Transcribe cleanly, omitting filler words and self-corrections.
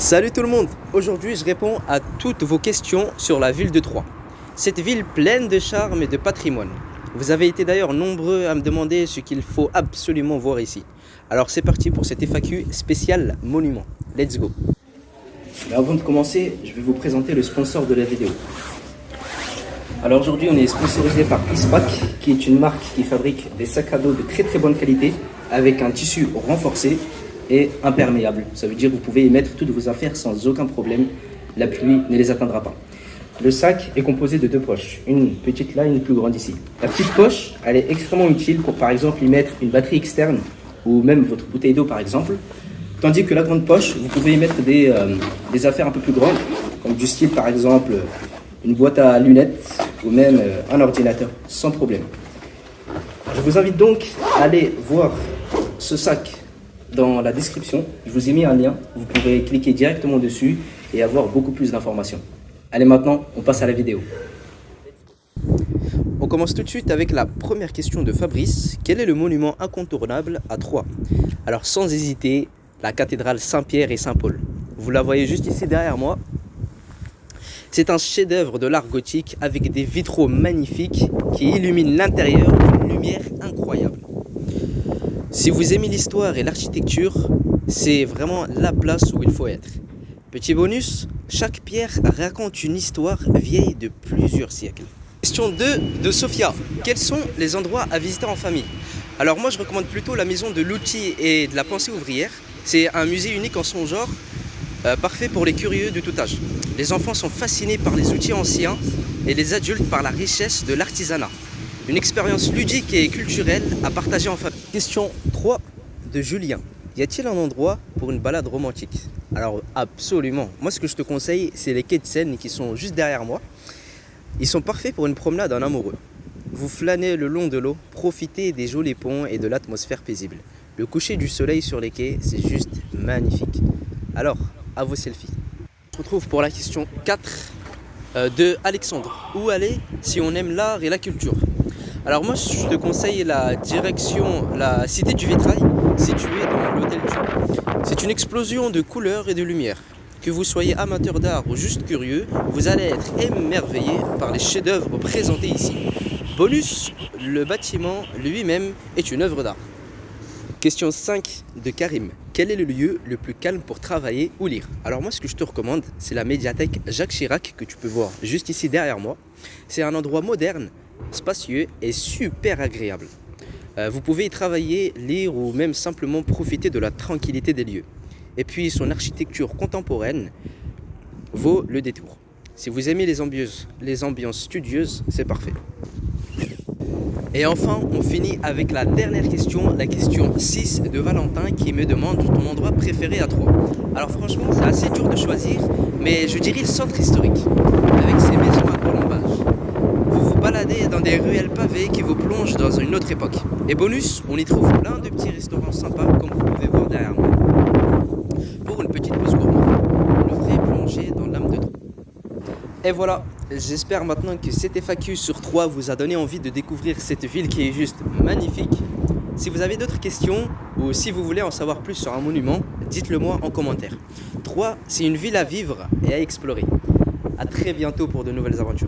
Salut tout le monde! Aujourd'hui je réponds à toutes vos questions sur la ville de Troyes. Cette ville pleine de charme et de patrimoine. Vous avez été d'ailleurs nombreux à me demander ce qu'il faut absolument voir ici. Alors c'est parti pour cette FAQ spéciale monument. Let's go! Mais avant de commencer, je vais vous présenter le sponsor de la vidéo. Alors aujourd'hui on est sponsorisé par Ispac, qui est une marque qui fabrique des sacs à dos de très bonne qualité avec un tissu renforcé et imperméable. Ça veut dire que vous pouvez y mettre toutes vos affaires sans aucun problème. La pluie ne les atteindra pas. Le sac est composé de deux poches, une petite là et une plus grande ici. La petite poche, elle est extrêmement utile pour par exemple y mettre une batterie externe ou même votre bouteille d'eau par exemple. Tandis que la grande poche, vous pouvez y mettre des affaires un peu plus grandes, comme du style par exemple une boîte à lunettes ou même un ordinateur sans problème. Je vous invite donc à aller voir ce sac dans la description. Je vous ai mis un lien, vous pourrez cliquer directement dessus et avoir beaucoup plus d'informations. Allez, maintenant, on passe à la vidéo. On commence tout de suite avec la première question de Fabrice. Quel est le monument incontournable à Troyes? Alors, sans hésiter, la cathédrale Saint-Pierre et Saint-Paul. Vous la voyez juste ici derrière moi. C'est un chef-d'œuvre de l'art gothique avec des vitraux magnifiques qui illuminent l'intérieur d'une lumière incroyable. Si vous aimez l'histoire et l'architecture, c'est vraiment la place où il faut être. Petit bonus, chaque pierre raconte une histoire vieille de plusieurs siècles. Question 2 de Sophia. Quels sont les endroits à visiter en famille? Alors moi je recommande plutôt la maison de l'outil et de la pensée ouvrière. C'est un musée unique en son genre, parfait pour les curieux de tout âge. Les enfants sont fascinés par les outils anciens et les adultes par la richesse de l'artisanat. Une expérience ludique et culturelle à partager en famille. Question 3 de Julien. Y a-t-il un endroit pour une balade romantique? Alors absolument. Moi ce que je te conseille, c'est les quais de Seine qui sont juste derrière moi. Ils sont parfaits pour une promenade en amoureux. Vous flânez le long de l'eau, profitez des jolis ponts et de l'atmosphère paisible. Le coucher du soleil sur les quais, c'est juste magnifique. Alors, à vos selfies. On se retrouve pour la question 4 de Alexandre. Où aller si on aime l'art et la culture? Alors moi je te conseille la Cité du Vitrail, située dans l'Hôtel Dieu. C'est une explosion de couleurs et de lumière. Que vous soyez amateur d'art ou juste curieux, vous allez être émerveillé par les chefs-d'œuvre présentés ici. Bonus, le bâtiment lui-même est une œuvre d'art. Question 5 de Karim. Quel est le lieu le plus calme pour travailler ou lire? Alors moi ce que je te recommande, c'est la médiathèque Jacques Chirac que tu peux voir juste ici derrière moi. C'est un endroit moderne, spacieux et super agréable. Vous pouvez y travailler, lire ou même simplement profiter de la tranquillité des lieux. Et puis son architecture contemporaine vaut le détour. Si vous aimez les ambiances studieuses, c'est parfait. Et enfin, on finit avec la dernière question, la question 6 de Valentin qui me demande ton endroit préféré à Troyes. Alors franchement, c'est assez dur de choisir, mais je dirais le centre historique, avec ses maisons à colombage. Vous vous baladez dans des ruelles pavées qui vous plongent dans une autre époque. Et bonus, on y trouve plein de petits restaurants sympas, comme vous pouvez voir derrière moi. Pour une petite pause gourmande, une vraie plongée dans l'âme de Troyes. Et voilà, j'espère maintenant que cette FAQ sur Troyes vous a donné envie de découvrir cette ville qui est juste magnifique. Si vous avez d'autres questions ou si vous voulez en savoir plus sur un monument, dites-le moi en commentaire. Troyes, c'est une ville à vivre et à explorer. A très bientôt pour de nouvelles aventures.